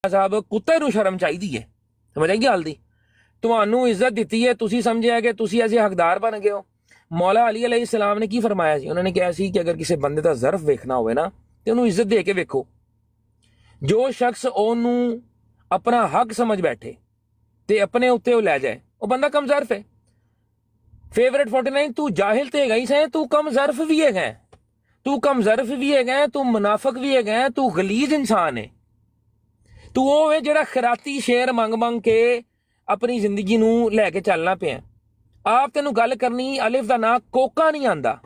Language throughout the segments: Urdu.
ਸਾਹਿਬ ਕੁੱਤੇ ਨੂੰ ਸ਼ਰਮ ਚਾਹੀਦੀ ਹੈ, ਸਮਝ ਆਈ ਗੱਲ ਦੀ। ਤੁਹਾਨੂੰ ਇੱਜ਼ਤ ਦਿੱਤੀ ਹੈ, ਤੁਸੀਂ ਸਮਝਿਆ ਕਿ ਤੁਸੀਂ ਐਸੇ ਹੱਕਦਾਰ ਬਣ ਗਏ ਹੋ। ਮੌਲਾ ਅਲੀ ਅਲੈਹਿ ਸਲਾਮ ਨੇ ਕੀ ਫਰਮਾਇਆ ਸੀ? ਉਹਨਾਂ ਨੇ ਕਿਹਾ ਸੀ ਕਿ ਅਗਰ ਕਿਸੇ ਬੰਦੇ ਦਾ ਜ਼ਰਫ ਵੇਖਣਾ ਹੋਵੇ ਨਾ ਤੇ ਉਹਨੂੰ ਇੱਜ਼ਤ ਦੇ ਕੇ ਵੇਖੋ। ਜੋ ਸ਼ਖਸ ਉਹਨੂੰ ਆਪਣਾ ਹੱਕ ਸਮਝ ਬੈਠੇ ਤੇ ਆਪਣੇ ਉੱਤੇ ਉਹ ਲੈ ਜਾਏ, ਉਹ ਬੰਦਾ ਕਮ ਜ਼ਰਫ ਹੈ। ਫੇਵਰੇਟ 49 ਤੂੰ ਜਾਹਿਲ ਤੇ ਹੈਗਾ ਹੀ ਸੈਂ, ਤੂੰ ਕਮ ਜ਼ਰਫ ਵੀ ਹੈਗਾ, ਤੂੰ ਕਮ ਜ਼ਰਫ ਵੀ ਹੈਗਾ, ਤੂੰ ਮੁਨਾਫਕ ਵੀ ਹੈਗਾ, ਤੂੰ ਗਲੀਜ਼ ਇਨਸਾਨ ਹੈ। ਤੂੰ ਉਹ ਹੈ ਜਿਹੜਾ ਖਰਾਤੀ ਸ਼ੇਰ ਮੰਗ ਕੇ ਆਪਣੀ ਜ਼ਿੰਦਗੀ ਨੂੰ ਲੈ ਕੇ ਚੱਲਣਾ ਪਿਆ। ਆਪ ਤੈਨੂੰ ਗੱਲ ਕਰਨੀ, ਅਲਿਫ ਦਾ ਨਾਂ ਕੋਕਾ ਨਹੀਂ ਆਂਦਾ,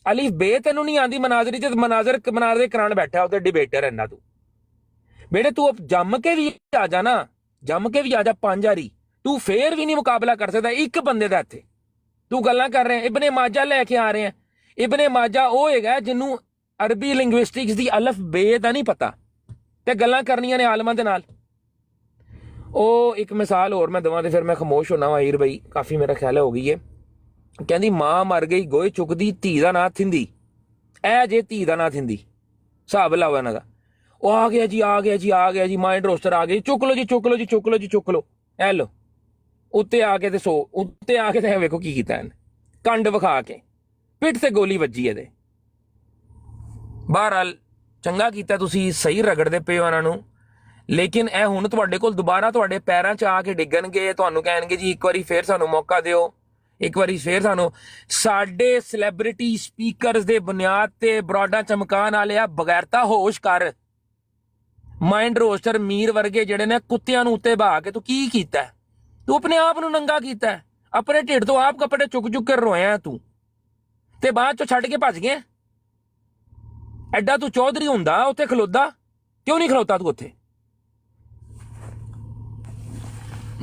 ਅਲਿਫ ਬੇ ਤੈਨੂੰ ਨਹੀਂ ਆਂਦੀ ਮਨਾਜ਼ਰੀ ਤੇ ਮਨਾਜ਼ਰ ਕਰਾਉਣ ਬੈਠਾ ਉਹਦੇ ਡਿਬੇਟਰ ਇੰਨਾ। ਤੂੰ ਬੇਟੇ ਤੂੰ ਜੰਮ ਕੇ ਵੀ ਆ ਜਾ ਨਾ, ਜੰਮ ਕੇ ਵੀ ਆ ਜਾ 5 ਵਾਰੀ, ਤੂੰ ਫੇਰ ਵੀ ਨਹੀਂ ਮੁਕਾਬਲਾ ਕਰ ਸਕਦਾ ਇੱਕ ਬੰਦੇ ਦਾ। ਇੱਥੇ ਤੂੰ ਗੱਲਾਂ ਕਰ ਰਿਹਾ ਇਬਨੇ ਮਾਜਾ ਲੈ ਕੇ ਆ ਰਹੇ ਆ। ਇਬਨੇ ਮਾਜਾ ਉਹ ਹੈਗਾ ਜਿਹਨੂੰ ਅਰਬੀ ਲਿੰਗੁਇਸਟਿਕਸ ਦੀ ਅਲਫ ਬੇ ਦਾ ਨਹੀਂ ਪਤਾ ਤੇ ਗੱਲਾਂ ਕਰਨੀਆਂ ਨੇ ਆਲਮਾਂ ਦੇ ਨਾਲ। ਉਹ ਇੱਕ ਮਿਸਾਲ ਹੋਰ ਮੈਂ ਦਵਾਂ ਤੇ ਫਿਰ ਮੈਂ ਖਾਮੋਸ਼ ਹੋਣਾ ਵਾ। ਹੀਰ ਬਈ ਕਾਫੀ ਮੇਰਾ ਖਿਆਲ ਹੋ ਗਈ ਹੈ। ਕਹਿੰਦੀ ਮਾਂ ਮਰ ਗਈ ਗੋਏ ਚੁੱਕਦੀ, ਧੀ ਦਾ ਨਾਂ ਥਿੰਦੀ। ਇਹ ਜੇ ਧੀ ਦਾ ਨਾਂ ਥਿੰਦੀ, ਹਿਸਾਬ ਲਾਓ ਇਹਨਾਂ ਦਾ। ਉਹ ਆ ਗਿਆ ਜੀ, ਆ ਗਿਆ ਜੀ, ਆ ਗਿਆ ਜੀ, ਮਾਈਂਡ ਰੋਸਟਰ ਆ ਗਏ, ਚੁੱਕ ਲਓ ਜੀ, ਚੁੱਕ ਲਓ ਜੀ, ਚੁੱਕ ਲਓ ਜੀ, ਚੁੱਕ ਲਓ। ਐ ਲੋ ਉੱਤੇ ਆ ਕੇ ਤੇ ਉੱਤੇ ਆ ਕੇ ਤੇ ਵੇਖੋ ਕੀ ਕੀਤਾ ਇਹਨੇ, ਕੰਡ ਵਿਖਾ ਕੇ ਪਿੱਠ ਤੇ ਗੋਲੀ ਵੱਜੀ ਇਹਦੇ। ਬਹਰਹਾਲ ਚੰਗਾ ਕੀਤਾ ਤੁਸੀਂ ਸਹੀ ਰਗੜਦੇ ਪਏ ਹੋ ਇਹਨਾਂ ਨੂੰ, ਲੇਕਿਨ ਇਹ ਹੁਣ ਤੁਹਾਡੇ ਕੋਲ ਦੁਬਾਰਾ ਤੁਹਾਡੇ ਪੈਰਾਂ 'ਚ ਆ ਕੇ ਡਿੱਗਣਗੇ, ਤੁਹਾਨੂੰ ਕਹਿਣਗੇ ਜੀ ਇੱਕ ਵਾਰੀ ਫੇਰ ਸਾਨੂੰ ਮੌਕਾ ਦਿਓ, ਇੱਕ ਵਾਰੀ ਫੇਰ ਸਾਨੂੰ। ਸਾਡੇ ਸੈਲੈਬ੍ਰਿਟੀ ਸਪੀਕਰਸ ਦੇ ਬੁਨਿਆਦ ਤੇ ਬਰਾਡਾਂ ਚਮਕਾਉਣ ਵਾਲੇ ਆ ਬਗੈਰਤਾ ਹੋਸ਼ ਕਰ। ਮਾਈਂਡ ਰੋਸਟਰ ਮੀਰ ਵਰਗੇ ਜਿਹੜੇ ਨੇ ਕੁੱਤਿਆਂ ਨੂੰ ਉੱਤੇ ਬਹਾ ਕੇ ਤੂੰ ਕੀ ਕੀਤਾ? ਤੂੰ ਆਪਣੇ ਆਪ ਨੂੰ ਨੰਗਾ ਕੀਤਾ, ਆਪਣੇ ਢਿੱਡ ਤੋਂ ਆਪ ਕੱਪੜੇ ਚੁੱਕ ਕੇ ਰੋਇਆ ਤੂੰ, ਤੇ ਬਾਅਦ ਚੋਂ ਛੱਡ ਕੇ ਭੱਜ ਗਿਆ। ਐਡਾ ਤੂੰ ਚੌਧਰੀ ਹੁੰਦਾ ਉੱਥੇ ਖਲੋਦਾ, ਕਿਉਂ ਨਹੀਂ ਖਲੋਤਾ ਤੂੰ ਉੱਥੇ?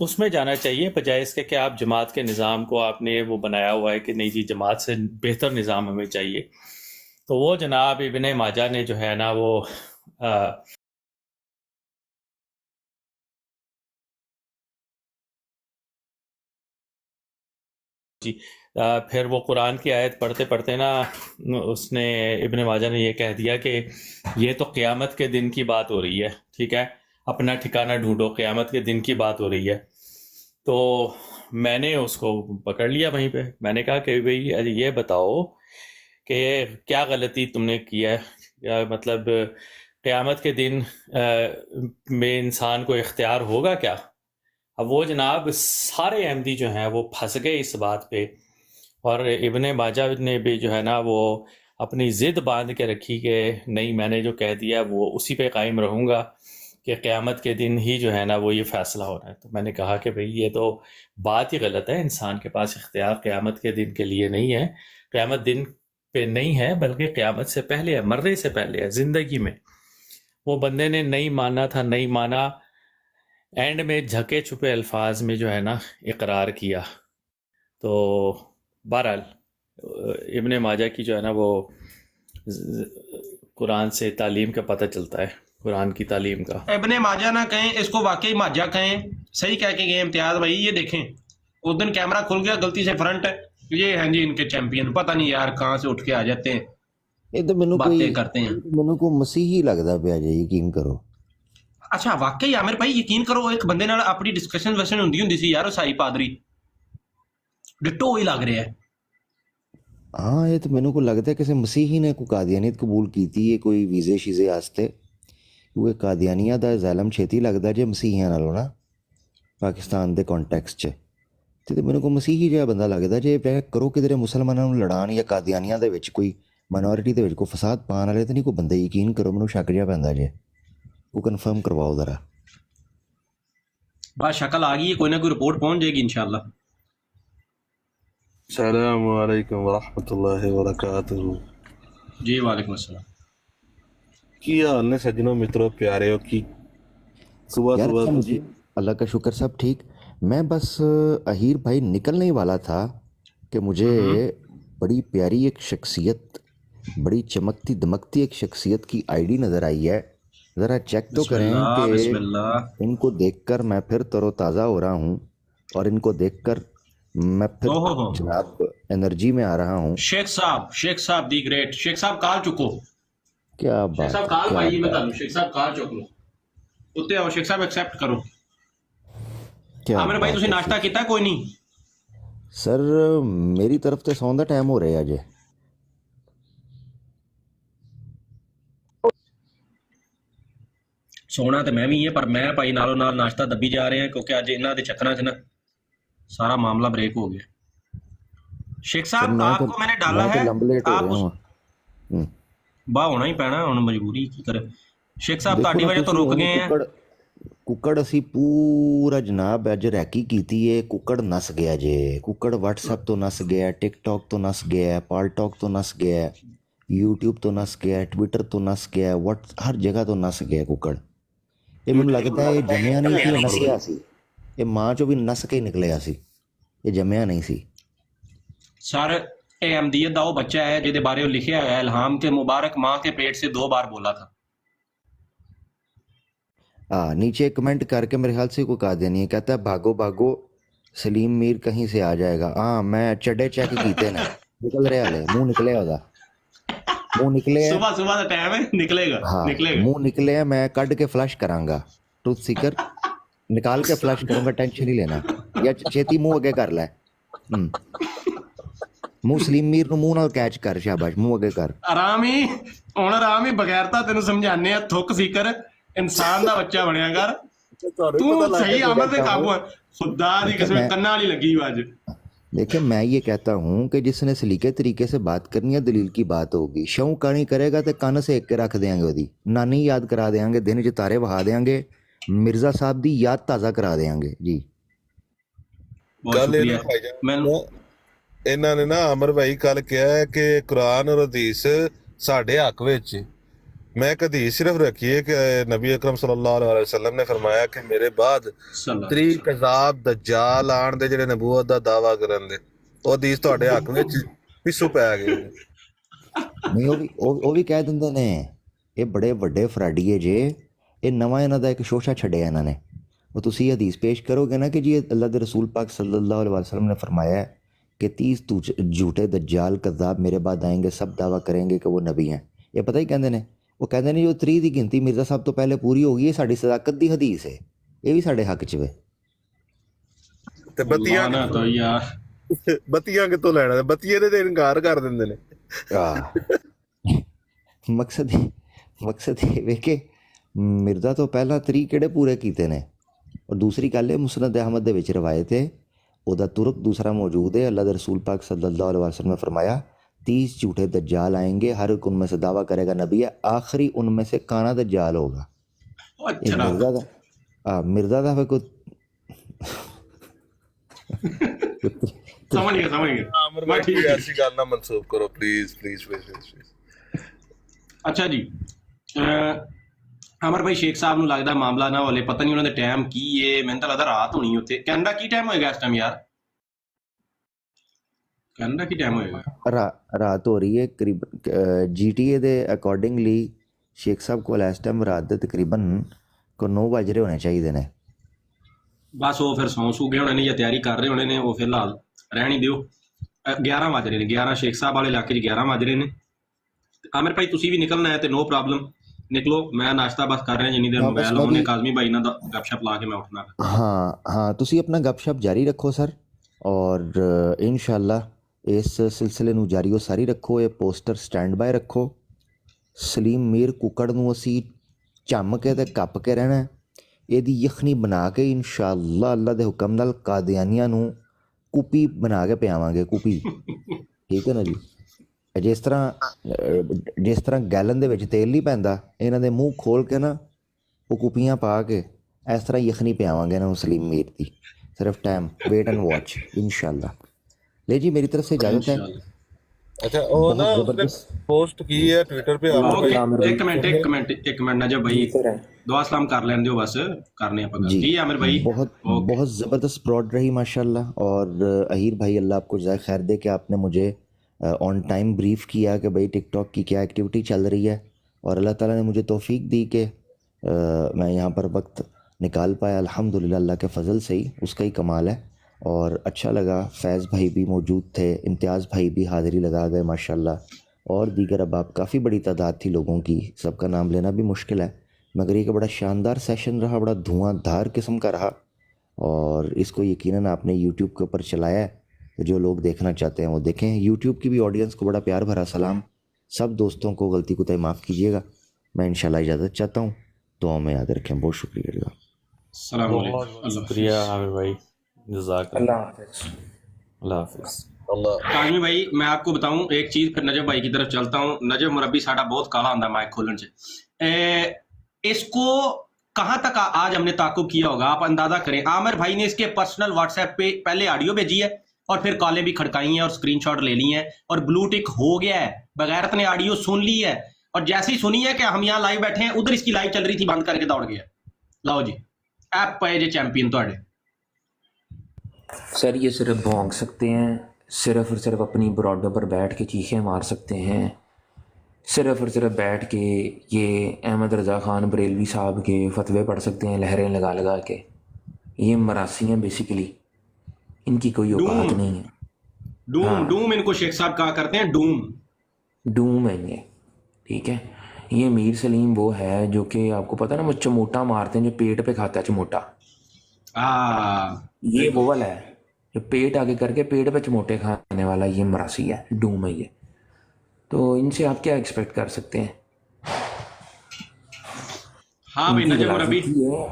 اس میں جانا چاہیے بجائے اس کے کہ آپ جماعت کے نظام کو آپ نے وہ بنایا ہوا ہے کہ نہیں جی جماعت سے بہتر نظام ہمیں چاہیے. تو وہ جناب ابن ماجہ نے جو ہے نا وہ جی پھر وہ قرآن کی آیت پڑھتے پڑھتے نا اس نے ابن ماجہ نے یہ کہہ دیا کہ یہ تو قیامت کے دن کی بات ہو رہی ہے. ٹھیک ہے, اپنا ٹھکانہ ڈھونڈو, قیامت کے دن کی بات ہو رہی ہے. تو میں نے اس کو پکڑ لیا وہیں پہ. میں نے کہا کہ بھئی یہ بتاؤ کہ کیا غلطی تم نے کی ہے, یا مطلب قیامت کے دن میں انسان کو اختیار ہوگا کیا؟ اب وہ جناب سارے احمدی جو ہیں وہ پھنس گئے اس بات پہ, اور ابن ماجہ نے بھی جو ہے نا وہ اپنی ضد باندھ کے رکھی کہ نہیں, میں نے جو کہہ دیا وہ اسی پہ قائم رہوں گا کہ قیامت کے دن ہی جو ہے نا وہ یہ فیصلہ ہونا ہے. تو میں نے کہا کہ بھئی یہ تو بات ہی غلط ہے, انسان کے پاس اختیار قیامت کے دن کے لیے نہیں ہے, قیامت دن پہ نہیں ہے بلکہ قیامت سے پہلے ہے, مرنے سے پہلے ہے, زندگی میں. وہ بندے نے نہیں ماننا تھا, نہیں مانا, اینڈ میں جھکے چھپے الفاظ میں جو ہے نا اقرار کیا. تو بہرحال ابن ماجہ کی جو ہے نا وہ قرآن سے تعلیم کا پتہ چلتا ہے, قرآن کی تعلیم کا. ابن ماجہ نہ کہیں, اس کو واقعی ماجہ کہیں, صحیح کہہ کے گئے امتیاز بھائی. یہ دیکھیں اس دن کیمرہ کھل گیا غلطی سے فرنٹ, یہ ہیں جی ان کے چیمپئن, پتہ نہیں یار کہاں سے اٹھ کے آ جاتے ہیں, ਇਹ ਤਾਂ ਮੈਨੂੰ ਕੋਈ باتیں کرتے ہیں. ਮੈਨੂੰ ਕੋਈ ਮਸੀਹੀ ਲੱਗਦਾ ਪਿਆ ਜੇ, ਯਕੀਨ ਕਰੋ. ਅੱਛਾ ਵਾਕਈ ਆਮਿਰ ਭਾਈ ਯਕੀਨ ਕਰੋ, ਇੱਕ ਬੰਦੇ ਨਾਲ ਆਪਣੀ ਡਿਸਕਸ਼ਨ ਵੈਸ਼ਨ ਹੁੰਦੀ ਸੀ ਯਾਰ, ਸਾਈ ਪਾਦਰੀ ਡਿੱਟੋ ਹੀ ਲੱਗ ਰਿਹਾ ਹੈ. ਹਾਂ ਇਹ ਤਾਂ ਮੈਨੂੰ ਕੋਈ ਲੱਗਦਾ ਕਿਸੇ ਮਸੀਹੀ ਨੇ ਕੋਈ ਕਾਦੀਆਨੀਅਤ ਕਬੂਲ ਕੀਤੀ ਹੈ ਕੋਈ ਵੀਜ਼ੇ ਸ਼ੀਜ਼ੇ ਵਾਸਤੇ, ਕਿਉਂਕਿ ਕਾਦੀਆਨੀਆਂ ਦਾ ਜ਼ਾਲਮ ਛੇਤੀ ਲੱਗਦਾ ਜੇ ਮਸੀਹੀਆਂ ਨਾਲੋਂ ਨਾ ਪਾਕਿਸਤਾਨ ਦੇ ਕੰਟੈਕਸਟ 'ਚ. ਤੇ ਮੈਨੂੰ ਕੋਈ ਮਸੀਹੀ ਜਿਹਾ ਬੰਦਾ ਲੱਗਦਾ ਜੇ ਕਰੋ ਕਿਧਰੇ ਮੁਸਲਮਾਨਾਂ ਨੂੰ ਲੜਾਉਣ ਜਾਂ ਕਾਦੀਆਨੀਆਂ ਦੇ ਵਿੱਚ ਕੋਈ ਮਾਈਨੋਰਿਟੀ ਦੇ ਵਿੱਚ ਕੋਈ ਫਸਾਦ ਪਾਉਣ ਵਾਲੇ ਤਾਂ ਨਹੀਂ ਕੋਈ ਬੰਦੇ, ਯਕੀਨ ਕਰੋ ਮੈਨੂੰ ਸ਼ੱਕ ਜਿਹਾ ਪੈਂਦਾ ਜੇ. ਉਹ ਕਨਫਰਮ ਕਰਵਾਓ ਜ਼ਰਾ. بس شکل آ گئی ہے, کوئی نہ کوئی رپورٹ پہنچ جائے گی انشاءاللہ. السلام علیکم ورحمۃ اللہ وبرکاتہ. جی وعلیکم السلام. کی حال نے سجنوں متروں پیارے ہو کی صبح یار صبح مجھے اللہ کا شکر سب ٹھیک. میں بس اہیر بھائی نکلنے ہی والا تھا کہ مجھے بڑی پیاری ایک شخصیت, بڑی چمکتی دمکتی ایک شخصیت کی آئی ڈی نظر آئی ہے, ذرا چیک تو بسم کریں اللہ کہ بسم اللہ. ان کو دیکھ کر میں پھر تر و تازہ ہو رہا ہوں, اور ان کو دیکھ کر میں پھر جناب انرجی میں آ رہا ہوں. شیخ صاحب دی گریٹ, شیخ صاحب کال چکو, کیا شیخ بات صاحب کال کیا پائی میں بات تانوں, شیخ صاحب کال چک لو اتنے آؤ, شیخ صاحب ایکسیپٹ کرو. کیا عامر بھائی بات تسی ہے. ناشتہ کیتا کوئی نہیں؟ سر میری طرف تے سون دا ٹائم ہو رہا جے. سونا تو میں بھی ہے, پر میں بھائی نالوں نال ناشتہ دبی جا رہے ہیں کیونکہ اج انہاں دے چکراں چ نا سارا معاملہ بریک ہو گیا. شیخ سر صاحب آپ کو میں نے ڈالا ہے, لمب لیٹ ہو آپ رہا اس ہوں. باہ ہونا ہی پینا ہن, مجبوری کی کرے. شیخ صاحب دیکھو تہاڈی نا وجہ تو تسی رک ہن گئے ہیں. ਕੁੱਕੜ ਅਸੀਂ ਪੂਰਾ ਜਨਾਬ ਅੱਜ ਰੈਕੀ ਕੀਤੀ ਏ, ਕੁੱਕੜ ਨਸ ਗਿਆ ਜੇ. ਕੁੱਕੜ WhatsApp ਤੋਂ ਨਸ ਗਿਆ, TikTok ਤੋਂ ਨਸ ਗਿਆ, ਪਾਲਟੌਕ ਤੋਂ ਨਸ ਗਿਆ, YouTube ਤੋਂ ਨਸ ਗਿਆ, Twitter ਤੋਂ ਨਸ ਗਿਆ, ਹਰ ਜਗ੍ਹਾ ਤੋਂ ਨਸ ਗਿਆ ਕੁੱਕੜ. ਇਹ ਮੈਨੂੰ ਲੱਗਦਾ ਇਹ ਜੰਮਿਆ ਨਹੀਂ ਸੀ, ਇਹ ਨਸਿਆ ਸੀ. ਇਹ ਮਾਂ ਚੋਂ ਵੀ ਨਸ ਕੇ ਨਿਕਲਿਆ ਸੀ, ਇਹ ਜੰਮਿਆ ਨਹੀਂ ਸੀ. سر احمدیت دا وہ بچہ ہے جہدے بارے لکھیا ہے الہام کے مبارک ماں کے پیٹ سے 2 بار بولا تھا. نیچے کمنٹ کر کے میرے خیال سے کوئی قادیانی ہے, کہتا ہے بھاگو بھاگو سلیم میر کہیں سے آ جائے گا. ہاں میں چڈے چیک کیتے نا, نکل رہے والے منہ نکلے ہوگا, منہ نکلے صبح صبح دا ٹائم ہے, نکلے گا ہاں نکلے گا. منہ نکلے ہیں, میں کڈ کے فلش کراں گا, ٹروتھ سیکر نکال کے فلش کروں گا, ٹینشن نہیں لینا. یا چھیتی منہ اگے کر لے, منہ سلیم میر نو منہ نال کیچ کر, شاباش منہ اگے کر. آرام ہی ہن, آرام ہی بغیرتا تینوں سمجھانے ہیں, تھک سیکر انسان دا بچہ بنیا کر. تو صحیح عمل سے قابو ہے, خدا دی قسم کنا والی لگی ہوا اج. دیکھیں میں یہ کہتا ہوں کہ جس نے سلیقے طریقے سے بات کرنی ہے دلیل کی بات ہوگی. شوں کہانی کرے گا تو کن سے ایک کے رکھ دیں گے, وہی نانی یاد کرا دیں گے, دن چ تارے وہا دیں گے, مرزا صاحب دی یاد تازہ کرا دیں گے. جی ਗੱਲ ਇਹ ਨਾ ਭਾਈ ਜਾਨ, ਇਹਨਾਂ ਨੇ ਨਾ ਅਮਰ ਭਾਈ ਕੱਲ ਕਿਹਾ ਹੈ ਕਿ ਕੁਰਾਨ ਔਰ ਹਦੀਸ ਸਾਡੇ ਹੱਕ ਵਿੱਚ, میں ایک حدیث صرف رکھی ہے کہ نبی اکرم صلی اللہ علیہ وسلم نے فرمایا کہ میرے بعد صلی اللہ 3 کذاب دجال آن دے جڑے نبوت دا دعویٰ کرن دے. وہ حدیث تہاڈے حق وچ پسو پی گئی. نہیں وہ بھی کہہ دیں نے یہ بڑے وڈے فراڈیے جے یہ نواں انہاں دا ایک شوشہ چھڈیا انہاں نے. وہ تسی حدیث پیش کرو گے نا کہ جی اللہ دے رسول پاک صلی اللہ علیہ وسلم نے فرمایا ہے کہ 30 جھوٹے دجال کذاب میرے بعد آئیں گے, سب دعویٰ کریں گے کہ وہ نبی ہیں. یہ پتہ ہی کہندے نے, وہ کہندے نے جو 3 دی گنتی مرزا صاحب تو پہلے پوری ہو گئی ہے, ساڈی صداقت دی حدیث ہے, یہ بھی ساڈے حق چ وے. تے بتیاں نا تو یار بتیاں کتوں لینا, بتیے دے تے انکار کر دیندے نے. مقصد یہ وے کہ مرزا تو پہلا 3 کہڑے پورے کیتے نے. اور دوسری گل ہے مسند احمد دے وچ روایت ہے, وہ دا ترک دوسرا موجود ہے. اللہ دے رسول پاک صلی اللہ علیہ وسلم نے فرمایا 30 جھوٹے دجال آئیں گے, ہر ایک ان میں سے دعویٰ کرے گا نبی ہے, آخری ان میں سے کانا دجال ہوگا. یہ اچھا مرزا دا کوئی سمجھ گیا عامر بھائی کوئی ایسی گل نہ منسوخ کرو پلیز پلیز پلیز. اچھا جی عامر بھائی شیخ صاحب نو لگدا معاملہ نہ ہولے, پتہ نہیں انہوں نے ٹائم کی ہے, میں تو لگدا رات ہونی اوتھے. کینیڈا کی ٹائم ہوئے گا اس ٹائم یار, کینیڈا کی ٹائم ہوئے گا؟ رات ہو رہی ہے قریب جی ٹی اے دے اکارڈنگلی شیخ صاحب کو اس ٹائم رات دے تقریباً کو 9 بج رہے ہونے چاہیے نے. بس وہ پھر سو گئے ہونے نے یا تیاری کر رہے ہونے نے, وہ فی الحال رہنی دیو. 11 بج رہے نے, 11 شیخ صاحب والے علاقے 11 بج رہے نے. عامر بھائی تسی بھی نکلنا ہے تو نو پرابلم نکلو, میں ناشتہ بس کر رہا جنی دیر موبائل ہونے کاظمی بھائی نہ گپ شپ لا کے میں اٹھنا. ہاں تسی اپنا گپ شپ جاری رکھو سر, اور انشاءاللہ اس سلسلے نو جاری و ساری رکھو. یہ پوسٹر سٹینڈ بائی رکھو. سلیم میر ککڑ نو اسی چم کے تے کپ کے رہنا ہے. یہ دی یخنی بنا کے انشاءاللہ اللہ دے حکم نال قادیانیاں نو کوپی بنا کے پیاواں گے, کوپی. ٹھیک ہے نا جی. جس طرح گیلن دے وچ تیل نہیں پیندا, انہاں دے منہ کھول کے نا وہ کوپیاں پا کے اس طرح یخنی پیاواں گے نا سلیم میر دی. صرف ٹائم ویٹ اینڈ واچ انشاءاللہ. لے جی میری طرف سے اجازت ہے. اچھا وہ نا اس نے پوسٹ کی ہے ٹویٹر پہ. ایک منٹ نجب بھائی دعا سلام کر لین دیو, بس کرنے آپ جی ٹھیک ہے عامر بھائی. بہت زبردست پراڈ رہی ماشاءاللہ. اور اہیر بھائی اللہ آپ کو جزائے خیر دے کہ آپ نے مجھے آن ٹائم بریف کیا کہ بھائی ٹک ٹاک کی کیا ایکٹیویٹی چل رہی ہے, اور اللہ تعالیٰ نے مجھے توفیق دی کہ میں یہاں پر وقت نکال پایا. الحمدللہ اللہ کے فضل سے ہی, اس کا ہی کمال ہے. اور اچھا لگا, فیض بھائی بھی موجود تھے, امتیاز بھائی بھی حاضری لگا گئے ماشاءاللہ, اور دیگر اب کافی بڑی تعداد تھی لوگوں کی, سب کا نام لینا بھی مشکل ہے, مگر یہ کہ بڑا شاندار سیشن رہا, بڑا دھواں دھار قسم کا رہا. اور اس کو یقیناً آپ نے یوٹیوب کے اوپر چلایا ہے, جو لوگ دیکھنا چاہتے ہیں وہ دیکھیں. یوٹیوب کی بھی آڈینس کو بڑا پیار بھرا سلام. سب دوستوں کو غلطی کوتاہی معاف کیجیے گا. میں انشاءاللہ اجازت چاہتا ہوں, دعاؤں میں یاد رکھیں. بہت شکریہ. السلام علیکم. شکریہ عامر بھائی, جزاک اللہ. اللہ حافظ. کاظمی بھائی میں آپ کو بتاؤں ایک چیز, پھر نجب بھائی کی طرف چلتا ہوں. نجب مربی ساڈا بہت کالا ہوندا مائک کھولن سے. اس کو کہاں تک آج ہم نے تعاقب کیا ہوگا آپ اندازہ کریں. عامر بھائی نے اس کے پرسنل واٹس ایپ پہ پہلے آڈیو بھیجی ہے, اور پھر کالیں بھی کھڑکائی ہیں اور اسکرین شاٹ لے لی ہیں, اور بلو ٹک ہو گیا ہے. بغیرت نے آڈیو سن لی ہے, اور جیسی سنی ہے کہ ہم یہاں لائیو بیٹھے ہیں, ادھر اس کی لائیو چل رہی تھی, بند کر کے دوڑ گیا. لاؤ جی ایپ پائے جے چیمپئن تواڈے. سر یہ صرف بھونک سکتے ہیں, صرف اور صرف اپنی براڈوں پر بیٹھ کے چیخیں مار سکتے ہیں, صرف اور صرف بیٹھ کے یہ احمد رضا خان بریلوی صاحب کے فتوے پڑھ سکتے ہیں لہریں لگا لگا کے. یہ مراسی ہیں بیسیکلی, ان کی کوئی اوقات نہیں ہے. ڈوم ان کو شیخ صاحب کہا کرتے ہیں, ڈوم ہے یہ. ٹھیک ہے, یہ میر سلیم وہ ہے جو کہ آپ کو پتہ نا وہ چموٹا مارتے ہیں, جو پیٹ پہ کھاتا ہے چموٹا. یہ وہ والا ہے جو پیٹ آگے کر کے پیٹ پہ چموٹے کھانے والا, یہ مراسی ہے, ڈوم ہے یہ. تو ان سے آپ کیا ایکسپیکٹ کر سکتے ہیں. ہاں بھائی نجم ربی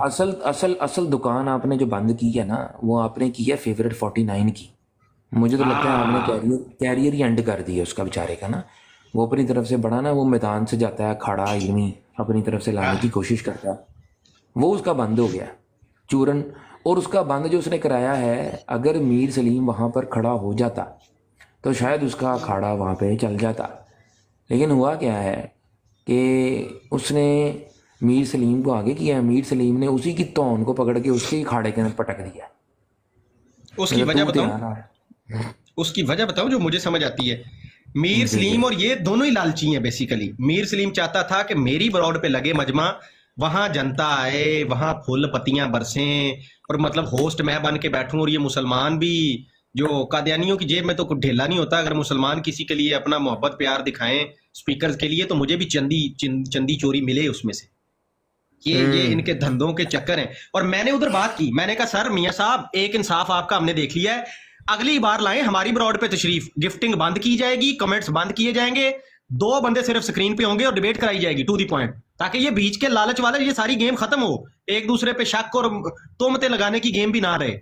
اصل دکان آپ نے جو بند کی ہے نا, وہ آپ نے کی ہے فیورٹ 49 کی. مجھے تو لگتا ہے آپ نے کیریئر ہی اینڈ کر دیا اس کا بیچارے کا نا. وہ اپنی طرف سے بڑا نا, وہ میدان سے جاتا ہے کھڑا علمی اپنی طرف سے لانے کی کوشش کرتا ہے, وہ اس کا بند ہو گیا چورن. اور اس کا بند جو اس نے کرایا ہے, اگر میر سلیم وہاں پر کھڑا ہو جاتا تو شاید اس کا اکھاڑا وہاں پہ چل جاتا. لیکن ہوا کیا ہے, کہ اس نے میر سلیم کو آگے کیا ہے, میر سلیم نے اسی کی تون کو پکڑ کے اس کے ہی کھاڑے کے اندر پٹک دیا. اس کی وجہ بتاؤں, بتاؤں اس کی وجہ بتاؤں جو مجھے سمجھ آتی ہے. میر سلیم اور یہ دونوں ہی لالچی ہیں بیسیکلی. میر سلیم چاہتا تھا کہ میری براڈ پہ لگے مجمع, وہاں جنتا آئے, وہاں پھول پتیاں برسیں, اور مطلب ہوسٹ میں بن کے بیٹھوں, اور یہ مسلمان بھی جو قادیانیوں کی جیب میں تو کچھ ڈھیلا نہیں ہوتا. اگر مسلمان کسی کے لیے اپنا محبت پیار دکھائیں اسپیکرز کے لیے, تو مجھے بھی چندی چوری ملے اس میں سے. یہ ان کے دھندوں کے چکر ہیں. اور میں نے ادھر بات کی, میں نے کہا سر میاں صاحب ایک انصاف آپ کا ہم نے دیکھ لیا ہے, اگلی بار لائیں ہماری براڈ پہ تشریف, گفٹنگ بند کی جائے گی, کمنٹس بند کیے جائیں گے, 2 بندے صرف سکرین پہ ہوں گے اور ڈیبیٹ کرائی جائے گی ٹو دی پوائنٹ, تاکہ یہ بیچ کے لالچ والا یہ ساری گیم ختم ہو, ایک دوسرے پہ شک اور تہمتیں لگانے کی گیم بھی نہ رہے.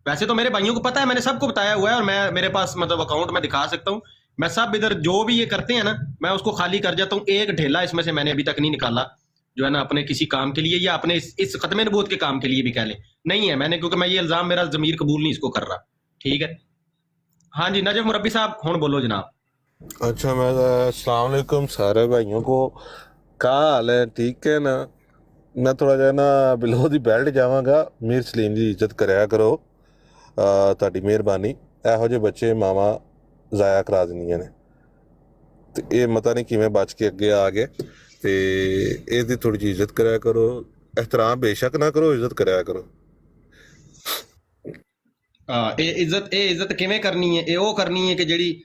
ویسے تو میرے بھائیوں کو پتا ہے, میں نے سب کو بتایا ہوا ہے, اور میں میرے پاس مطلب اکاؤنٹ میں دکھا سکتا ہوں, میں سب ادھر جو بھی یہ کرتے ہیں نا میں اس کو خالی کر جاتا ہوں. ایک ڈھیلا اس میں سے میں نے ابھی تک نہیں نکالا جو ہے نا اپنے کسی کام کے لیے یا اپنے اس ختم نبوت کے کام کے لیے بھی کہہ لیں, نہیں ہے میں نے, کیونکہ میں یہ الزام میرا ضمیر قبول نہیں اس کو کر رہا. ٹھیک ہے, ہاں جی نجف مربی صاحب ہوں بولو جناب. اچھا میں السلام علیکم سارے بھائیوں کو, کیا حال ہے, ٹھیک ہے نا. میں تھوڑا جہا نا بلو دی بیلٹ جاواں گا, میر سلیم دی عزت کریا کرو, تہاڈی مہربانی. ਇਹੋ ਜਿਹੇ ਬੱਚੇ ਮਾਵਾਂ ਜ਼ਾਇਆ ਕਰਾ ਦਿੰਦੀਆਂ ਨੇ, ਤੇ ਇਹ ਪਤਾ ਨਹੀਂ ਕਿਵੇਂ ਬਚ ਕੇ ਅੱਗੇ ਆ ਗਏ. ਤੇ ਇਹਦੀ ਥੋੜੀ ਜਿਹੀ ਇੱਜ਼ਤ ਕਰਿਆ ਕਰੋ, ਇਹਤਰਾਮ ਬੇਸ਼ੱਕ ਨਾ ਕਰੋ, ਇੱਜ਼ਤ ਕਰਿਆ ਕਰੋ. ਇਹ ਇੱਜ਼ਤ ਕਿਵੇਂ ਕਰਨੀ ਹੈ? ਇਹ ਉਹ ਕਰਨੀ ਹੈ ਕਿ ਜਿਹੜੀ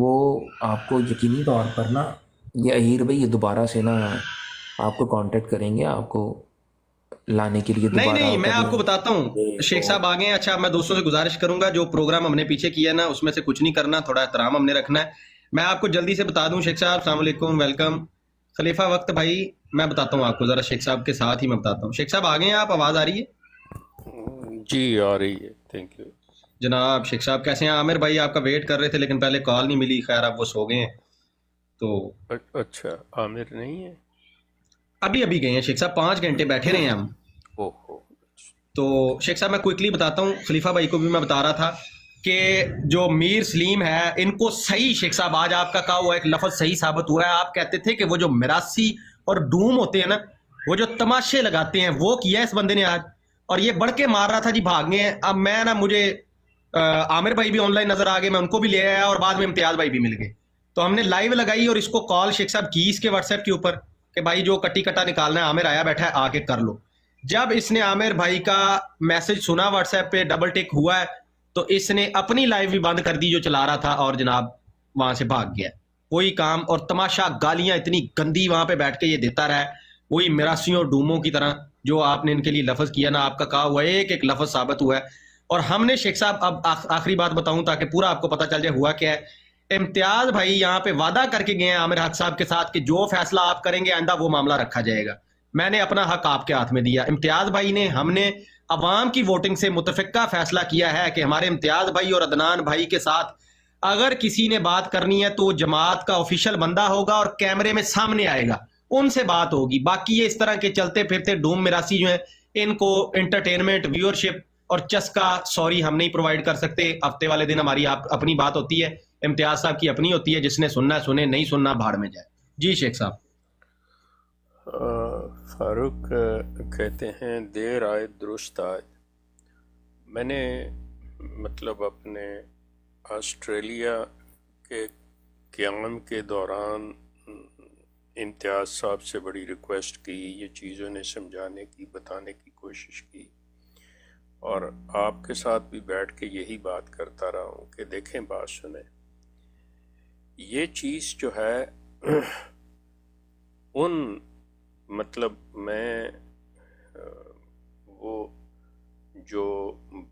وہ آپ کو یقینی طور پر نا یہ اہیر بھائی یہ دوبارہ سے نا آپ کو کانٹیکٹ کریں گے, آپ کو لانے کے لیے دوبارہ. نہیں میں آپ کو بتاتا ہوں, شیخ صاحب آگے ہیں. اچھا میں دوستوں سے گزارش کروں گا جو پروگرام ہم نے پیچھے کیا ہے نا اس میں سے کچھ نہیں کرنا, تھوڑا احترام ہم نے رکھنا ہے. میں آپ کو جلدی سے بتا دوں شیخ صاحب, السلام علیکم, ویلکم. خلیفہ وقت بھائی میں بتاتا ہوں آپ کو, ذرا شیخ صاحب کے ساتھ ہی میں بتاتا ہوں. شیخ صاحب آگے ہیں آپ, آواز آ رہی ہے جی آ رہی ہے, تھینک یو جناب. شیخ صاحب کیسے ہیں؟ عامر بھائی آپ کا ویٹ کر رہے تھے لیکن پہلے کال نہیں ملی, خیر اب وہ سو گئے ہیں. تو اچھا عامر نہیں ہے, ابھی گئے ہیں شیخ صاحب, 5 گھنٹے بیٹھے رہے ہیں ہم. اوہو تو شیخ صاحب میں کوئکلی بتاتا ہوں, خلیفہ بھائی کو بھی میں بتا رہا تھا کہ جو میر سلیم ہے ان کو صحیح, شیخ صاحب آج آپ کا کہا ہوا ایک لفظ صحیح ثابت ہوا ہے. آپ کہتے تھے کہ وہ جو میراسی اور ڈوم ہوتے ہیں نا, وہ جو تماشے لگاتے ہیں, وہ کیا ہے اس بندے نے آج, اور یہ بڑھ کے مار رہا تھا جی بھاگ گئے ہیں. اب میں نا مجھے عامر بھائی بھی آن لائن نظر آ گئے, میں ان کو بھی لے آیا, اور بعد میں امتیاز بھائی بھی مل گئے. تو ہم نے لائیو لگائی اور اس کو کال شیخ صاحب کی اس کے واٹس ایپ کے اوپر کہ بھائی جو کٹی کٹا نکالنا ہے, عامر آیا بیٹھا ہے, آ کے کر لو. جب اس نے عامر بھائی کا میسج سنا واٹس ایپ پہ, ڈبل ٹک ہوا ہے, تو اس نے اپنی لائیو بھی بند کر دی جو چلا رہا تھا, اور جناب وہاں سے بھاگ گیا. کوئی کام اور تماشا, گالیاں اتنی گندی وہاں پہ بیٹھ کے یہ دیتا رہا ہے, وہی میراسیوں ڈوموں کی طرح جو آپ نے ان کے لیے لفظ کیا نا, آپ کا کہا ہوا ایک ایک لفظ ثابت ہوا ہے. اور ہم نے شیخ صاحب اب آخری بات بتاؤں تاکہ پورا آپ کو پتہ چل جائے ہوا کیا ہے. امتیاز بھائی یہاں پہ وعدہ کر کے گئے ہیں عامر حق صاحب کے ساتھ کہ جو فیصلہ آپ کریں گے آئندہ وہ معاملہ رکھا جائے گا. میں نے اپنا حق آپ کے ہاتھ میں دیا, امتیاز بھائی نے, ہم نے عوام کی ووٹنگ سے متفقہ فیصلہ کیا ہے کہ ہمارے امتیاز بھائی اور عدنان بھائی کے ساتھ اگر کسی نے بات کرنی ہے تو جماعت کا آفیشیل بندہ ہوگا اور کیمرے میں سامنے آئے گا, ان سے بات ہوگی. باقی یہ اس طرح کے چلتے پھرتے ڈوم میراسی جو ہیں ان کو انٹرٹینمنٹ, ویورشپ اور چسکا سوری ہم نہیں پرووائڈ کر سکتے. ہفتے والے دن ہماری اپنی بات ہوتی ہے, امتیاز صاحب کی اپنی ہوتی ہے, جس نے سننا سنے, نہیں سننا بھاڑ میں جائے. جی شیخ صاحب. فاروق کہتے ہیں دیر آئے درست آئے. میں نے مطلب اپنے آسٹریلیا کے قیام کے دوران امتیاز صاحب سے بڑی ریکویسٹ کی, یہ چیزوں نے سمجھانے کی, بتانے کی کوشش کی, اور آپ کے ساتھ بھی بیٹھ کے یہی بات کرتا رہا ہوں کہ دیکھیں بات سنیں, یہ چیز جو ہے ان مطلب میں وہ جو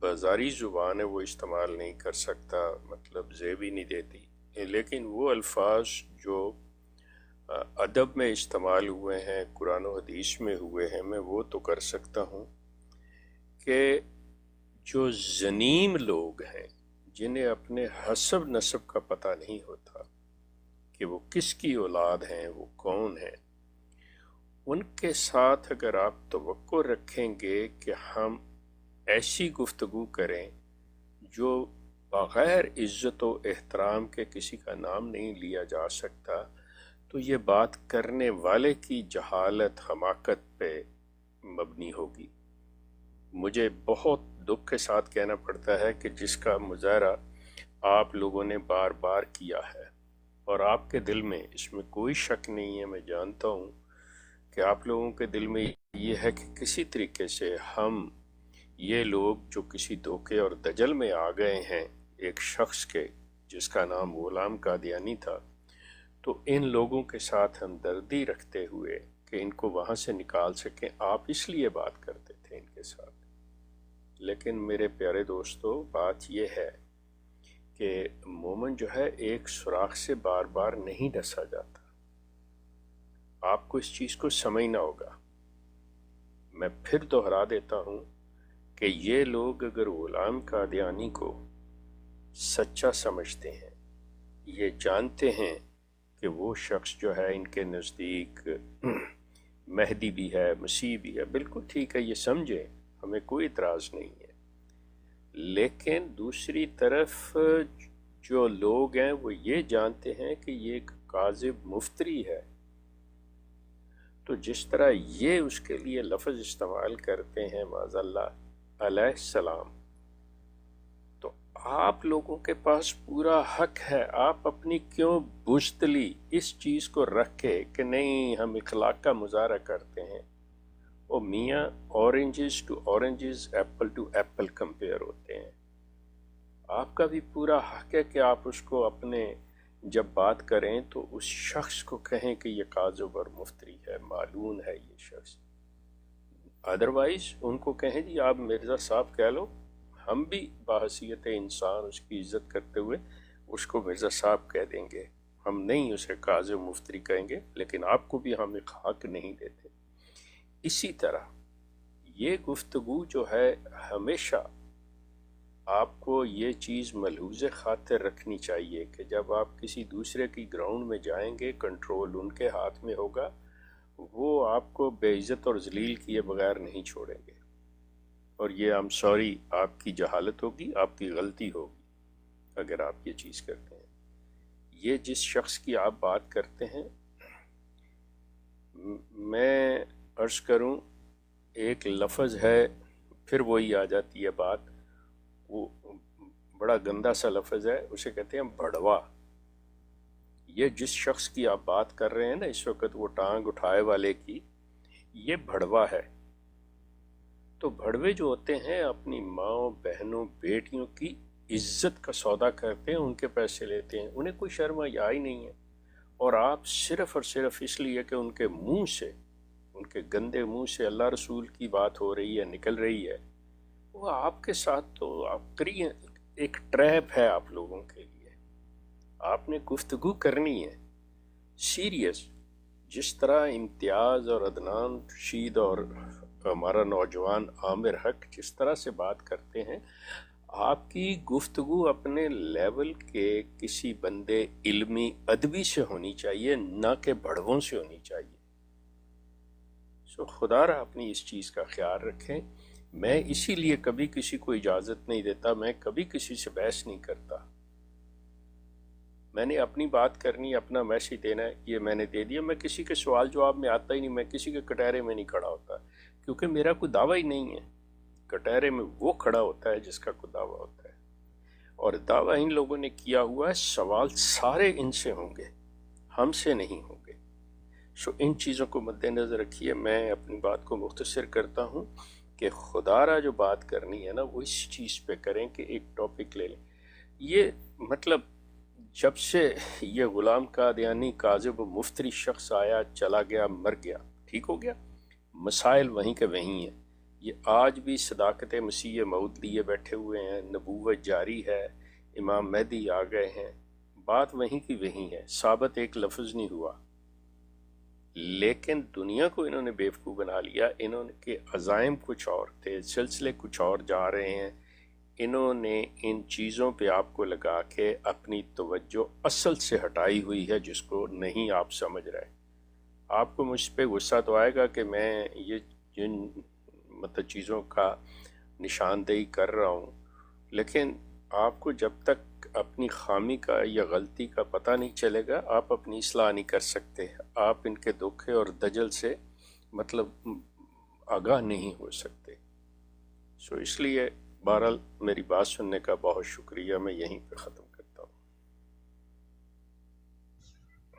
بازاری زبان ہے وہ استعمال نہیں کر سکتا, مطلب زیب ہی نہیں دیتی, لیکن وہ الفاظ جو ادب میں استعمال ہوئے ہیں, قرآن و حدیث میں ہوئے ہیں, میں وہ تو کر سکتا ہوں کہ جو زنیم لوگ ہیں جنہیں اپنے حسب نسب کا پتہ نہیں ہوتا کہ وہ کس کی اولاد ہیں, وہ کون ہیں, ان کے ساتھ اگر آپ توقع رکھیں گے کہ ہم ایسی گفتگو کریں جو بغیر عزت و احترام کے کسی کا نام نہیں لیا جا سکتا، تو یہ بات کرنے والے کی جہالت، حماقت پہ مبنی ہوگی۔ مجھے بہت دکھ کے ساتھ کہنا پڑتا ہے کہ جس کا مظاہرہ آپ لوگوں نے بار بار کیا ہے، اور آپ کے دل میں اس میں کوئی شک نہیں ہے، میں جانتا ہوں کہ آپ لوگوں کے دل میں یہ ہے کہ کسی طریقے سے ہم یہ لوگ جو کسی دھوکے اور دجل میں آ گئے ہیں ایک شخص کے جس کا نام غلام قادیانی تھا، تو ان لوگوں کے ساتھ ہمدردی رکھتے ہوئے کہ ان کو وہاں سے نکال سکیں، آپ اس لیے بات کرتے تھے ان کے ساتھ۔ لیکن میرے پیارے دوستو، بات یہ ہے کہ مومن جو ہے ایک سوراخ سے بار بار نہیں ڈسا جاتا۔ آپ کو اس چیز کو سمجھنا ہوگا۔ میں پھر دہرا دیتا ہوں کہ یہ لوگ اگر غلام قادیانی کو سچا سمجھتے ہیں، یہ جانتے ہیں کہ وہ شخص جو ہے ان کے نزدیک مہدی بھی ہے، مسیح بھی ہے، بالکل ٹھیک ہے، یہ سمجھیں، ہمیں کوئی اعتراض نہیں ہے۔ لیکن دوسری طرف جو لوگ ہیں وہ یہ جانتے ہیں کہ یہ ایک کاذب مفتری ہے، تو جس طرح یہ اس کے لیے لفظ استعمال کرتے ہیں معاذ اللہ علیہ السلام، تو آپ لوگوں کے پاس پورا حق ہے، آپ اپنی کیوں بزدلی اس چیز کو رکھ کے کہ نہیں ہم اخلاق کا مظاہرہ کرتے ہیں۔ وہ میاں oranges to oranges, apple to apple compare ہوتے ہیں۔ آپ کا بھی پورا حق ہے کہ آپ اس کو اپنے جب بات کریں تو اس شخص کو کہیں کہ یہ کاذب اور مفتری ہے، معلوم ہے یہ شخص۔ ادروائز ان کو کہیں جی آپ مرزا صاحب کہہ لو، ہم بھی بحیثیت انسان اس کی عزت کرتے ہوئے اس کو مرزا صاحب کہہ دیں گے، ہم نہیں اسے کاذب مفتری کہیں گے، لیکن آپ کو بھی ہم ایک حق نہیں دیتے۔ اسی طرح یہ گفتگو جو ہے ہمیشہ آپ کو یہ چیز ملحوظ خاطر رکھنی چاہیے کہ جب آپ کسی دوسرے کی گراؤنڈ میں جائیں گے، کنٹرول ان کے ہاتھ میں ہوگا، وہ آپ کو بے عزت اور ذلیل کیے بغیر نہیں چھوڑیں گے۔ اور یہ I'm sorry آپ کی جہالت ہوگی، آپ کی غلطی ہوگی اگر آپ یہ چیز کرتے ہیں۔ یہ جس شخص کی آپ بات کرتے ہیں، میں عرض کروں ایک لفظ ہے، پھر وہی آ جاتی ہے بات، وہ بڑا گندا سا لفظ ہے، اسے کہتے ہیں بھڑوا۔ یہ جس شخص کی آپ بات کر رہے ہیں نا اس وقت، وہ ٹانگ اٹھائے والے کی، یہ بھڑوا ہے۔ تو بھڑوے جو ہوتے ہیں اپنی ماں، بہنوں، بیٹیوں کی عزت کا سودا کرتے ہیں، ان کے پیسے لیتے ہیں، انہیں کوئی شرم حیا ہی نہیں ہے، اور آپ صرف اور صرف اس لیے کہ ان کے منہ سے، ان کے گندے منہ سے اللہ رسول کی بات ہو رہی ہے، نکل رہی ہے، وہ آپ کے ساتھ تو آپ کریے، ایک ٹریپ ہے آپ لوگوں کے لیے۔ آپ نے گفتگو کرنی ہے سیریس، جس طرح امتیاز اور عدنان رشید اور ہمارا نوجوان عامر حق جس طرح سے بات کرتے ہیں، آپ کی گفتگو اپنے لیول کے کسی بندے علمی ادبی سے ہونی چاہیے، نہ کہ بڑووں سے ہونی چاہیے۔ خدا را اپنی اس چیز کا خیال رکھیں۔ میں اسی لیے کبھی کسی کو اجازت نہیں دیتا، میں کبھی کسی سے بحث نہیں کرتا۔ میں نے اپنی بات کرنی، اپنا میسیج دینا ہے، یہ میں نے دے دیا۔ میں کسی کے سوال جواب میں آتا ہی نہیں، میں کسی کے کٹہرے میں نہیں کھڑا ہوتا، کیونکہ میرا کوئی دعویٰ ہی نہیں ہے۔ کٹہرے میں وہ کھڑا ہوتا ہے جس کا کوئی دعویٰ ہوتا ہے، اور دعویٰ ان لوگوں نے کیا ہوا ہے، سوال سارے ان سے ہوں گے، ہم سے نہیں ہوں گے۔ ان چیزوں کو مد نظر رکھیے۔ میں اپنی بات کو مختصر کرتا ہوں کہ خدا را جو بات کرنی ہے نا، وہ اس چیز پہ کریں کہ ایک ٹاپک لے لیں۔ یہ مطلب جب سے یہ غلام قادیانی کاذب و مفتری شخص آیا، چلا گیا، مر گیا، ٹھیک ہو گیا، مسائل وہیں کے وہیں ہیں۔ یہ آج بھی صداقت مسیح موعود لیے بیٹھے ہوئے ہیں، نبوت جاری ہے، امام مہدی آ گئے ہیں، بات وہیں کی وہیں ہے، ثابت ایک لفظ نہیں ہوا۔ لیکن دنیا کو انہوں نے بیوقوف بنا لیا، انہوں کے عزائم کچھ اور تھے، سلسلے کچھ اور جا رہے ہیں۔ انہوں نے ان چیزوں پہ آپ کو لگا کے اپنی توجہ اصل سے ہٹائی ہوئی ہے، جس کو نہیں آپ سمجھ رہے۔ آپ کو مجھ پہ غصہ تو آئے گا کہ میں یہ جن مطلب چیزوں کا نشاندہی کر رہا ہوں، لیکن آپ کو جب تک اپنی خامی کا یا غلطی کا پتہ نہیں چلے گا آپ اپنی اصلاح نہیں کر سکتے، آپ ان کے دکھے اور دجل سے مطلب آگاہ نہیں ہو سکتے۔ سو اس لیے بہرحال میری بات سننے کا بہت شکریہ، میں یہیں پہ ختم کرتا ہوں۔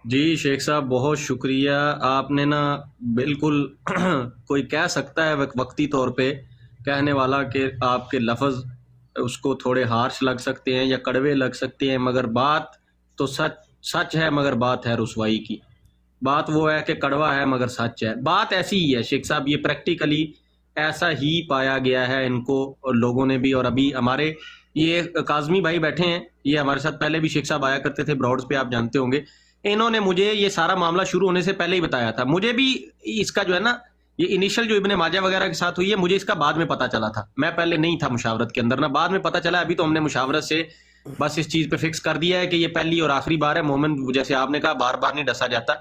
جی شیخ صاحب بہت شکریہ، آپ نے نا بالکل کوئی کہہ سکتا ہے وقتی طور پہ کہنے والا کہ آپ کے لفظ اس کو تھوڑے ہارش لگ سکتے ہیں یا کڑوے لگ سکتے ہیں، مگر بات تو سچ ہے، مگر بات ہے رسوائی کی۔ بات وہ ہے کہ کڑوا ہے مگر سچ ہے، بات ایسی ہی ہے شیخ صاحب، یہ پریکٹیکلی ایسا ہی پایا گیا ہے ان کو اور لوگوں نے بھی۔ اور ابھی ہمارے یہ کاظمی بھائی بیٹھے ہیں، یہ ہمارے ساتھ پہلے بھی شیخ صاحب آیا کرتے تھے براڈز پہ، آپ جانتے ہوں گے، انہوں نے مجھے یہ سارا معاملہ شروع ہونے سے پہلے ہی بتایا تھا۔ مجھے بھی اس کا جو ہے نا یہ انیشل جو ابن ماجہ وغیرہ کے ساتھ ہوئی ہے، مجھے اس کا بعد میں پتہ چلا تھا، میں پہلے نہیں تھا مشاورت کے اندر نا، بعد میں پتہ چلا۔ ابھی تو ہم نے مشاورت سے بس اس چیز پہ فکس کر دیا ہے کہ یہ پہلی اور آخری بار ہے، مومن جیسے آپ نے کہا بار بار نہیں ڈسا جاتا،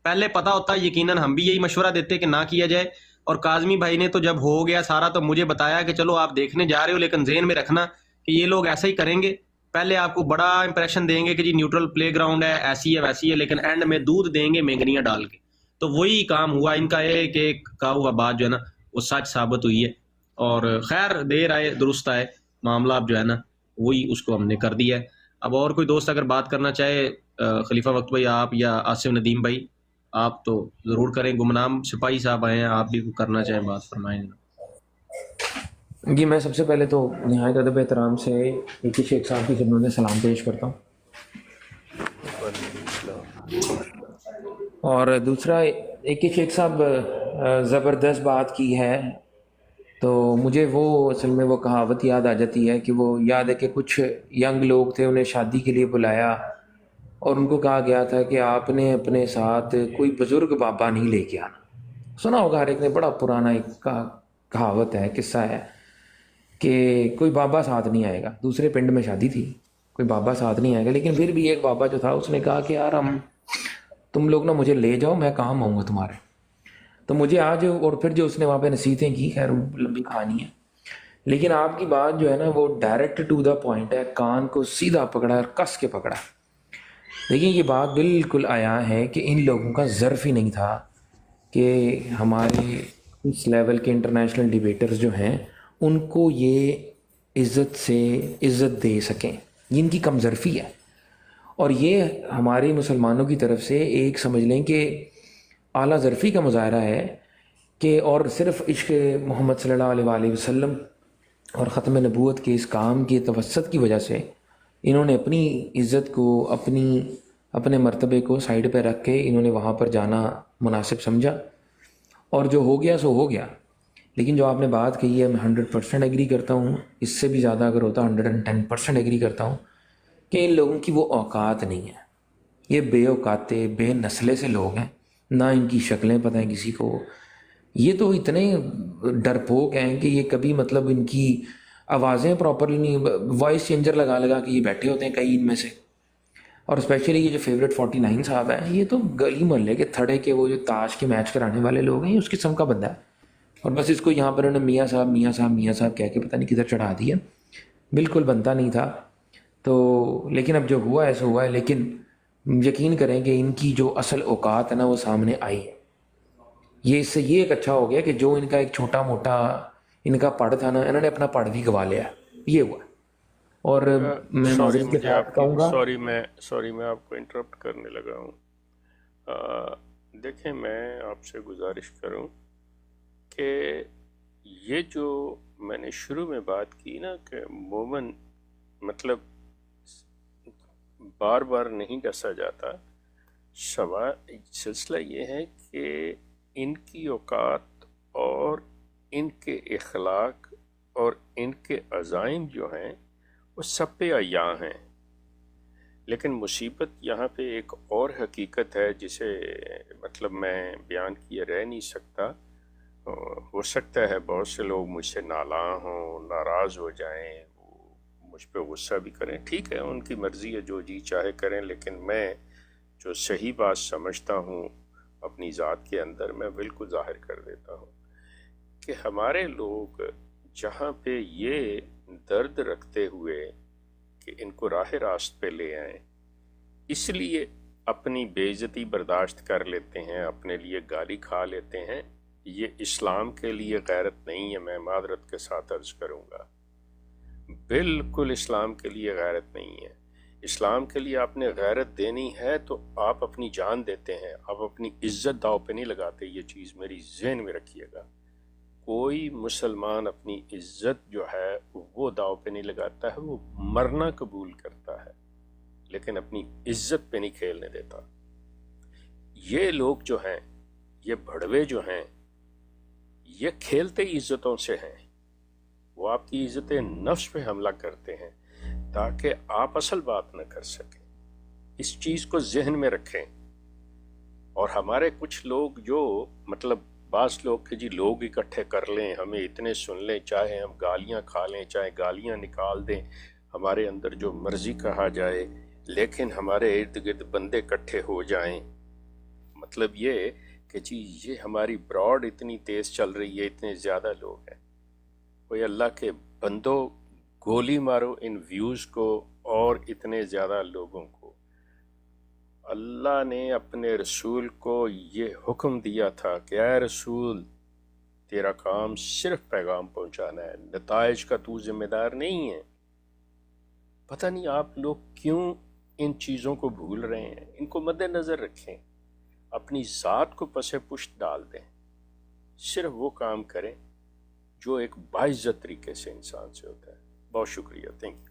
پہلے پتہ ہوتا یقیناً ہم بھی یہی مشورہ دیتے کہ نہ کیا جائے۔ اور کاظمی بھائی نے تو جب ہو گیا سارا تو مجھے بتایا کہ چلو آپ دیکھنے جا رہے ہو لیکن ذہن میں رکھنا کہ یہ لوگ ایسا ہی کریں گے، پہلے آپ کو بڑا امپریشن دیں گے کہ جی نیوٹرل پلے گراؤنڈ ہے، ایسی ہے ویسی ہے، لیکن اینڈ میں دودھ دیں گے مینگنیاں ڈال کے۔ تو وہی کام ہوا ان کا، ایک ایک کہا ہوا بات جو ہے نا وہ سچ ثابت ہوئی ہے۔ اور خیر دیر آئے درست آئے، معاملہ اب جو ہے نا وہی اس کو ہم نے کر دیا ہے۔ اب اور کوئی دوست اگر بات کرنا چاہے، خلیفہ وقت بھائی آپ یا آصف ندیم بھائی، آپ تو ضرور کریں۔ گمنام سپاہی صاحب آئے ہیں، آپ بھی کرنا چاہیں بات فرمائیں۔ جی میں سب سے پہلے تو نہایت ادب احترام سے ایک ہی شیخ صاحب کی خدمت میں سلام پیش کرتا ہوں، اور دوسرا ایک ہی شیخ صاحب زبردست بات کی ہے، تو مجھے وہ اصل میں وہ کہاوت یاد آ جاتی ہے کہ وہ یاد ہے کہ کچھ ینگ لوگ تھے، انہیں شادی کے لیے بلایا اور ان کو کہا گیا تھا کہ آپ نے اپنے ساتھ کوئی بزرگ بابا نہیں لے کے آنا۔ سنا ہوگا ہر ایک نے، بڑا پرانا ایک کہاوت ہے، قصہ ہے کہ کوئی بابا ساتھ نہیں آئے گا۔ دوسرے پنڈ میں شادی تھی، کوئی بابا ساتھ نہیں آئے گا، لیکن پھر بھی ایک بابا جو تھا اس نے کہا کہ یار تم لوگ نا مجھے لے جاؤ، میں کام آؤں گا تمہارے۔ تو مجھے آج، اور پھر جو اس نے وہاں پہ نصیحتیں کی، خیر لمبی کہانی ہے، لیکن آپ کی بات جو ہے نا وہ ڈائریکٹ ٹو دا پوائنٹ ہے، کان کو سیدھا پکڑا اور کس کے پکڑا۔ دیکھیں یہ بات بالکل آیا ہے کہ ان لوگوں کا ظرف ہی نہیں تھا کہ ہمارے اس لیول کے انٹرنیشنل ڈیبیٹرز جو ہیں ان کو یہ عزت سے عزت دے سکیں، یہ ان کی کم ظرفی ہے۔ اور یہ ہمارے مسلمانوں کی طرف سے ایک سمجھ لیں کہ اعلیٰ ظرفی کا مظاہرہ ہے کہ، اور صرف عشق محمد صلی اللہ علیہ وآلہ وسلم اور ختم نبوت کے اس کام کے توسط کی وجہ سے انہوں نے اپنی عزت کو، اپنے مرتبے کو سائیڈ پہ رکھ کے انہوں نے وہاں پر جانا مناسب سمجھا، اور جو ہو گیا سو ہو گیا۔ لیکن جو آپ نے بات کہی ہے میں 100% ایگری کرتا ہوں، اس سے بھی زیادہ اگر ہوتا 110% ایگری کرتا ہوں کہ ان لوگوں کی وہ اوقات نہیں ہے، یہ بے اوقاتے بے نسلے سے لوگ ہیں، نہ ان کی شکلیں پتہ ہیں کسی کو، یہ تو اتنے ڈرپوک ہیں کہ یہ کبھی مطلب ان کی آوازیں پراپرلی نہیں، وائس چینجر لگا لگا کے یہ بیٹھے ہوتے ہیں کئی ان میں سے۔ اور اسپیشلی یہ جو فیوریٹ 49 صاحب ہیں، یہ تو گلی محلے کے تھڑے کے وہ جو تاش کے میچ کرانے والے لوگ ہیں، یہ اس قسم کا بندہ ہے، اور بس اس کو یہاں پر انہوں نے میاں صاحب میاں صاحب میاں صاحب کہہ کے پتہ نہیں کدھر چڑھا دیا، بالکل بنتا نہیں تھا۔ تو لیکن اب جو ہوا ہے سو ہوا ہے، لیکن یقین کریں کہ ان کی جو اصل اوقات ہے نا وہ سامنے آئی ہے۔ یہ اس سے یہ ایک اچھا ہو گیا کہ جو ان کا ایک چھوٹا موٹا ان کا پڑھ تھا نا، انہوں نے اپنا پڑھ بھی گوا لیا، یہ ہوا۔ اور میں سوری معذرت کے مجھے ساتھ آپ کہوں کی گا، سوری میں آپ کو انٹرپٹ کرنے لگا ہوں۔ دیکھیں میں آپ سے گزارش کروں کہ یہ جو میں نے شروع میں بات کی نا کہ مومن مطلب بار بار نہیں ڈسا جاتا، سلسلہ یہ ہے کہ ان کی اوقات اور ان کے اخلاق اور ان کے عزائم جو ہیں وہ سب پہ عیاں ہیں، لیکن مصیبت یہاں پہ ایک اور حقیقت ہے جسے مطلب میں بیان کیے رہ نہیں سکتا۔ ہو سکتا ہے بہت سے لوگ مجھ سے نالاں ہوں، ناراض ہو جائیں، مجھ پہ غصہ بھی کریں، ٹھیک ہے ان کی مرضی ہے، جو جی چاہے کریں، لیکن میں جو صحیح بات سمجھتا ہوں اپنی ذات کے اندر میں بالکل ظاہر کر دیتا ہوں کہ ہمارے لوگ جہاں پہ یہ درد رکھتے ہوئے کہ ان کو راہ راست پہ لے آئیں، اس لیے اپنی بے عزتی برداشت کر لیتے ہیں، اپنے لیے گالی کھا لیتے ہیں، یہ اسلام کے لیے غیرت نہیں ہے. میں معذرت کے ساتھ عرض کروں گا، بالکل اسلام کے لیے غیرت نہیں ہے. اسلام کے لیے آپ نے غیرت دینی ہے تو آپ اپنی جان دیتے ہیں، آپ اپنی عزت داؤ پہ نہیں لگاتے. یہ چیز میری ذہن میں رکھیے گا. کوئی مسلمان اپنی عزت جو ہے وہ داؤ پہ نہیں لگاتا ہے، وہ مرنا قبول کرتا ہے لیکن اپنی عزت پہ نہیں کھیلنے دیتا. یہ لوگ جو ہیں، یہ بھڑوے جو ہیں، یہ کھیلتے ہی عزتوں سے ہیں. وہ آپ کی عزت نفس پہ حملہ کرتے ہیں تاکہ آپ اصل بات نہ کر سکیں. اس چیز کو ذہن میں رکھیں. اور ہمارے کچھ لوگ جو مطلب بعض لوگ کہ جی لوگ اکٹھے کر لیں، ہمیں اتنے سن لیں، چاہے ہم گالیاں کھا لیں، چاہے گالیاں نکال دیں، ہمارے اندر جو مرضی کہا جائے، لیکن ہمارے ارد گرد بندے اکٹھے ہو جائیں. مطلب یہ کہ جی یہ ہماری براڈ اتنی تیز چل رہی ہے، اتنے زیادہ لوگ ہیں. کوئی اللہ کے بندوں، گولی مارو ان ویوز کو اور اتنے زیادہ لوگوں کو. اللہ نے اپنے رسول کو یہ حکم دیا تھا کہ اے رسول، تیرا کام صرف پیغام پہنچانا ہے، نتائج کا تو ذمہ دار نہیں ہے. پتہ نہیں آپ لوگ کیوں ان چیزوں کو بھول رہے ہیں. ان کو مد نظر رکھیں، اپنی ذات کو پس پشت ڈال دیں. صرف وہ کام کریں جو ایک باعزت طریقے سے انسان سے ہوتا ہے. بہت شکریہ. Thank you.